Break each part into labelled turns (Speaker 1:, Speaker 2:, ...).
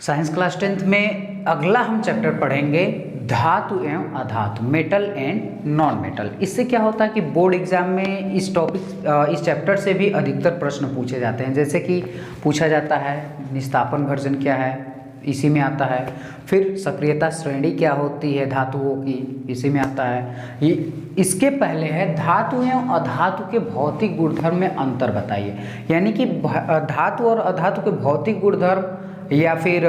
Speaker 1: Science class 10th में अगला हम चैप्टर पढ़ेंगे धातु एवं अधातु, मेटल एंड नॉन मेटल। इससे क्या होता है कि बोर्ड एग्जाम में इस चैप्टर से भी अधिकतर प्रश्न पूछे जाते हैं। जैसे कि पूछा जाता है निस्तापन घर्षण क्या है, इसी में आता है। फिर सक्रियता श्रेणी क्या होती है धातुओं की, इसी में आता है। ये इसके पहले है धातु एवं अधातु के भौतिक गुणधर्म में अंतर बताइए। यानी कि धातु और अधातु के भौतिक गुणधर्म या फिर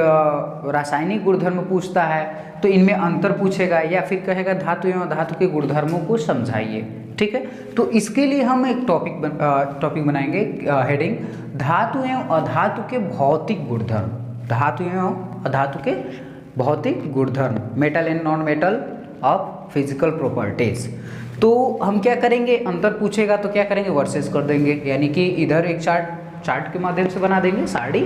Speaker 1: रासायनिक गुणधर्म पूछता है तो इनमें अंतर पूछेगा, या फिर कहेगा धातु एवं अधातु के गुणधर्मों को समझाइए। ठीक है, तो इसके लिए हम एक टॉपिक बनाएंगे, हेडिंग धातु एवं अधातु के भौतिक गुणधर्म। धातु एवं अधातु के भौतिक गुणधर्म, metal and non metal of physical properties. तो हम क्या करेंगे, अंतर पूछेगा तो क्या करेंगे, वर्सेस कर देंगे। यानी कि इधर एक चार्ट के माध्यम से बना देंगे सारणी,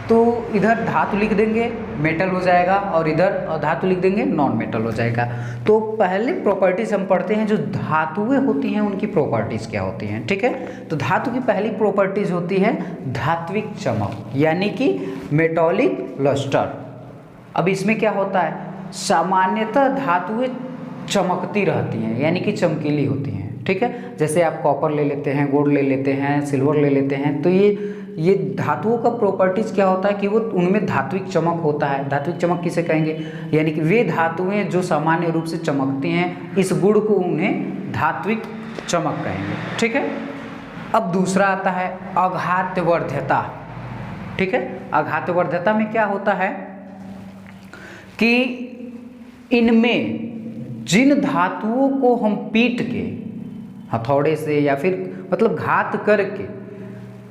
Speaker 1: तो इधर धातु लिख देंगे मेटल हो जाएगा, और इधर अधातु लिख देंगे नॉन मेटल हो जाएगा। तो पहले प्रॉपर्टीज हम पढ़ते हैं, जो धातुएं होती हैं उनकी प्रॉपर्टीज क्या होती हैं। ठीक है, तो धातु की पहली प्रॉपर्टीज होती है धात्विक चमक, यानी कि मेटॉलिक लस्टर। अब इसमें क्या होता है, सामान्यतः धातुएं चमकती रहती हैं, यानी कि चमकीली होती हैं। ठीक है, जैसे आप कॉपर ले लेते हैं, गोल्ड ले लेते हैं, सिल्वर ले लेते हैं, तो ये धातुओं का प्रॉपर्टीज क्या होता है कि वो उनमें धात्विक चमक होता है। धात्विक चमक किसे कहेंगे, यानी कि वे धातुएं जो सामान्य रूप से चमकती हैं, इस गुण को उन्हें धात्विक चमक कहेंगे। ठीक है, अब दूसरा आता है आघातवर्ध्यता। ठीक है, आघातवर्ध्यता में क्या होता है कि इनमें जिन धातुओं को हम पीट के हथौड़े से या फिर मतलब घात करके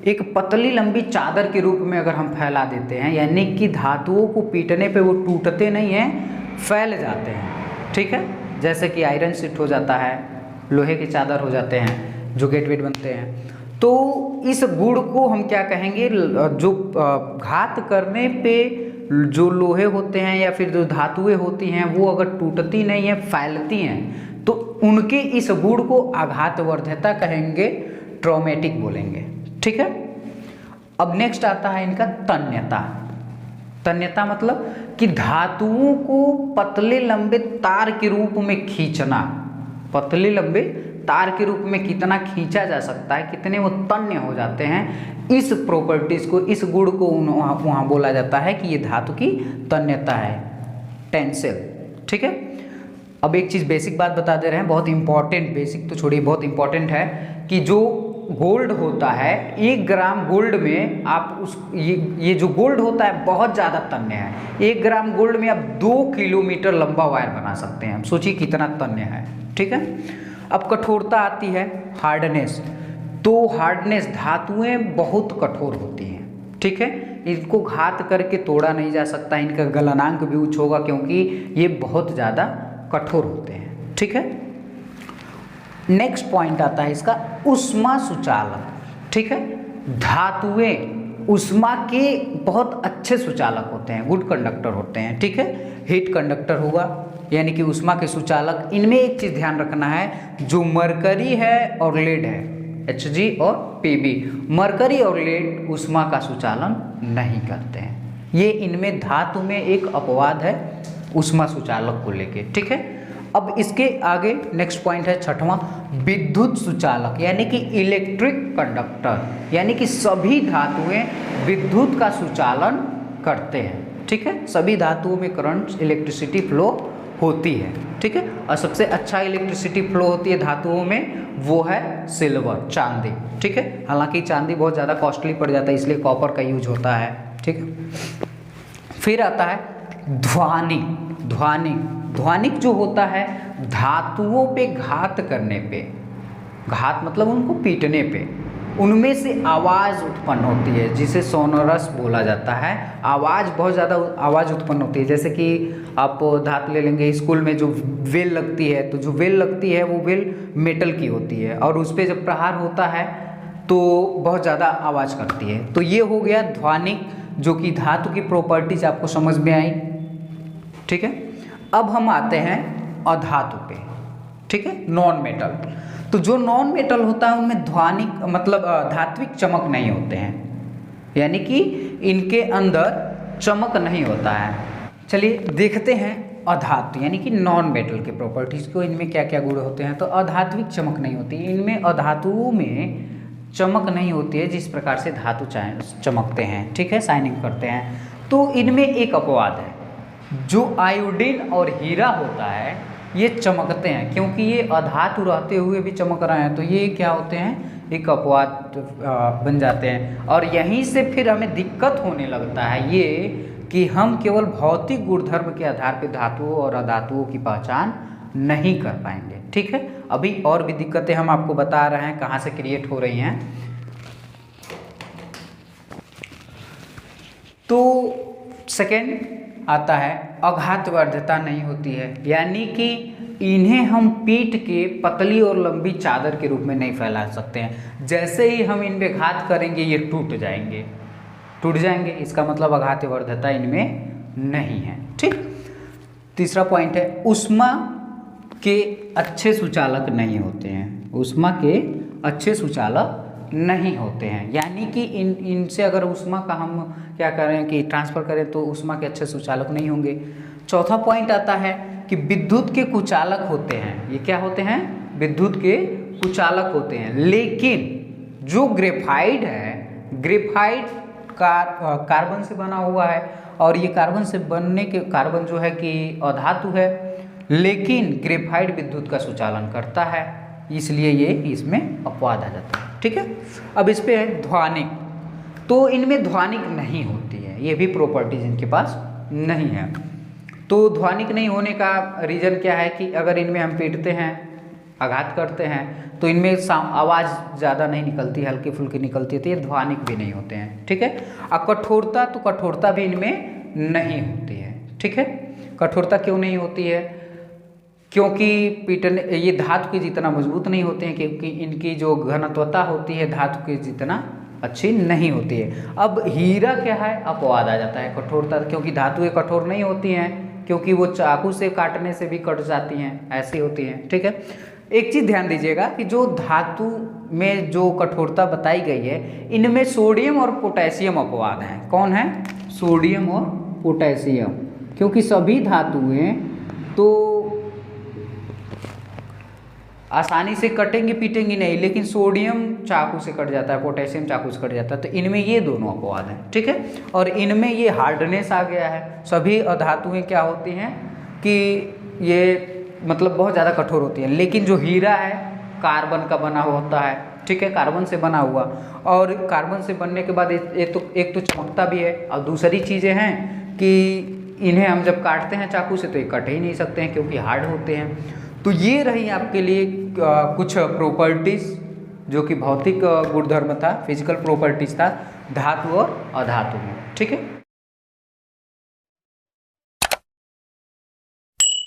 Speaker 1: एक पतली लंबी चादर के रूप में अगर हम फैला देते हैं, यानी कि धातुओं को पीटने पे वो टूटते नहीं हैं, फैल जाते हैं। ठीक है, जैसे कि आयरन शीट हो जाता है, लोहे की चादर हो जाते हैं, जो गेट वेट बनते हैं। तो इस गुण को हम क्या कहेंगे, जो घात करने पे जो लोहे होते हैं या फिर जो धातुएं होती हैं वो अगर टूटती नहीं है, फैलती हैं, तो उनके इस गुण को आघातवर्ध्यता कहेंगे, ट्रॉमेटिक बोलेंगे। ठीक है, अब नेक्स्ट आता है इनका तन्यता। तन्यता मतलब कि धातुओं को पतले लंबे तार के रूप में खींचना। पतले लंबे तार के रूप में कितना खींचा जा सकता है, कितने वो तन्य हो जाते हैं, इस प्रॉपर्टीज को, इस गुण को वहाँ बोला जाता है कि ये धातु की तन्यता है, टेंसिल। ठीक है, अब एक चीज़ बेसिक बात बता दे रहे हैं, बहुत इंपॉर्टेंट, बेसिक तो छोड़िए, बहुत इंपॉर्टेंट है कि जो गोल्ड होता है, 1 ग्राम गोल्ड में आप ये जो गोल्ड होता है बहुत ज़्यादा तन्य है। 1 ग्राम गोल्ड में आप 2 किलोमीटर लंबा वायर बना सकते हैं। सोचिए कितना तन्य है। ठीक है, अब कठोरता आती है, हार्डनेस। तो हार्डनेस, धातुएं बहुत कठोर होती हैं। ठीक है, इनको घात करके तोड़ा नहीं जा सकता, इनका गलनांक भी उच्च होगा क्योंकि ये बहुत ज़्यादा कठोर होते हैं। ठीक है, नेक्स्ट पॉइंट आता है इसका ऊष्मा सुचालक। ठीक है, धातुएं ऊष्मा के बहुत अच्छे सुचालक होते हैं, गुड कंडक्टर होते हैं। ठीक है, हीट कंडक्टर हुआ, यानी कि ऊष्मा के सुचालक। इनमें एक चीज़ ध्यान रखना है, जो मरकरी है और लेड है, Hg और Pb, मरकरी और लेड ऊष्मा का सुचालन नहीं करते हैं। ये इनमें धातु में एक अपवाद है ऊष्मा सुचालक को लेके। ठीक है, अब इसके आगे नेक्स्ट पॉइंट है 6वां, विद्युत सुचालक, यानी कि इलेक्ट्रिक कंडक्टर, यानी कि सभी धातुएं विद्युत का सुचालन करते हैं। ठीक है, सभी धातुओं में करंट, इलेक्ट्रिसिटी फ्लो होती है। ठीक है, और सबसे अच्छा इलेक्ट्रिसिटी फ्लो होती है धातुओं में, वो है सिल्वर, चांदी। ठीक है, हालांकि चांदी बहुत ज़्यादा कॉस्टली पड़ जाता है, इसलिए कॉपर का यूज होता है। ठीक है, फिर आता है ध्वनिक। ध्वनिक जो होता है धातुओं पे घात करने पे, घात मतलब उनको पीटने पे, उनमें से आवाज़ उत्पन्न होती है, जिसे सोनोरस बोला जाता है। आवाज़, बहुत ज़्यादा आवाज़ उत्पन्न होती है। जैसे कि आप धातु ले लेंगे, स्कूल में जो वेल लगती है, तो जो वेल लगती है वो वेल मेटल की होती है, और उस पर जब प्रहार होता है तो बहुत ज़्यादा आवाज़ करती है। तो ये हो गया ध्वनिक, जो कि धातु की प्रॉपर्टीज आपको समझ में आई। ठीक है, अब हम आते हैं अधातु पे। ठीक है, नॉन मेटल। तो जो नॉन मेटल होता है उनमें ध्वनिक मतलब धात्विक चमक नहीं होते हैं, यानी कि इनके अंदर चमक नहीं होता है। चलिए देखते हैं अधातु यानी कि नॉन मेटल के प्रॉपर्टीज़ को, इनमें क्या क्या गुण होते हैं। तो अधात्विक चमक नहीं होती, इनमें अधातुओं में चमक नहीं होती है जिस प्रकार से धातु चमकते हैं, ठीक है, शाइनिंग करते हैं। तो इनमें एक अपवाद है, जो आयोडीन और हीरा होता है ये चमकते हैं, क्योंकि ये अधातु रहते हुए भी चमक रहे हैं, तो ये क्या होते हैं, एक अपवाद बन जाते हैं। और यहीं से फिर हमें दिक्कत होने लगता है ये कि हम केवल भौतिक गुणधर्म के आधार पर धातुओं और अधातुओं की पहचान नहीं कर पाएंगे, ठीक है। अभी और भी दिक्कतें हम आपको बता रहे हैं कहाँ से क्रिएट हो रही हैं। तो सेकेंड आता है अघातवर्धता नहीं होती है, यानी कि इन्हें हम पीट के पतली और लंबी चादर के रूप में नहीं फैला सकते हैं। जैसे ही हम इन पे घात करेंगे ये टूट जाएंगे, इसका मतलब अघातवर्धता इनमें नहीं है, ठीक। तीसरा पॉइंट है ऊष्मा के अच्छे सुचालक नहीं होते हैं, ऊष्मा के अच्छे सुचालक नहीं होते हैं, यानी कि इनसे अगर ऊष्मा का हम क्या करें कि ट्रांसफ़र करें तो ऊष्मा के अच्छे सुचालक नहीं होंगे। चौथा पॉइंट आता है कि विद्युत के कुचालक होते हैं, ये क्या होते हैं, विद्युत के कुचालक होते हैं। लेकिन जो ग्रेफाइट है, ग्रेफाइट कार्बन से बना हुआ है, और ये कार्बन से बनने के कार्बन जो है कि अधातु है, लेकिन ग्रेफाइट विद्युत का सुचालन करता है, इसलिए ये इसमें अपवाद आ जाता है, ठीक है। अब इस पे है ध्वनिक, तो इनमें ध्वनिक नहीं होती है, ये भी प्रॉपर्टीज इनके पास नहीं है। तो ध्वनिक नहीं होने का रीज़न क्या है कि अगर इनमें हम पीटते हैं, आघात करते हैं, तो इनमें आवाज़ ज़्यादा नहीं निकलती, हल्की फुल्की निकलती है, तो ये ध्वनिक भी नहीं होते हैं, ठीक है। अब कठोरता, तो कठोरता भी इनमें नहीं होती है, ठीक है। कठोरता क्यों नहीं होती है, क्योंकि पीटने ये धातु के जितना मजबूत नहीं होते हैं, क्योंकि इनकी जो घनत्वता होती है धातु के जितना अच्छी नहीं होती है। अब हीरा क्या है, अपवाद आ जाता है कठोरता, क्योंकि धातुएं कठोर नहीं होती हैं, क्योंकि वो चाकू से काटने से भी कट जाती हैं, ऐसी होती हैं, ठीक है। एक चीज़ ध्यान दीजिएगा कि जो धातु में जो कठोरता बताई गई है, इनमें सोडियम और पोटेशियम अपवाद हैं। कौन है, सोडियम और पोटेशियम, क्योंकि सभी धातुएं तो आसानी से कटेंगे पीटेंगी नहीं, लेकिन सोडियम चाकू से कट जाता है, पोटेशियम चाकू से कट जाता है, तो इनमें ये दोनों अपवाद हैं, ठीक है। और इनमें ये हार्डनेस आ गया है, सभी धातुएं क्या होती हैं कि ये मतलब बहुत ज़्यादा कठोर होती है, लेकिन जो हीरा है कार्बन का बना हुआ होता है, ठीक है, कार्बन से बना हुआ, और कार्बन से बनने के बाद एक तो चमकता भी है, और दूसरी चीज़ें हैं कि इन्हें हम जब काटते हैं चाकू से तो ये कट ही नहीं सकते हैं, क्योंकि हार्ड होते हैं। तो ये रही आपके लिए कुछ प्रॉपर्टीज़ जो कि भौतिक गुणधर्म था, फिजिकल प्रॉपर्टीज़ था धातु और अधातु में, ठीक है।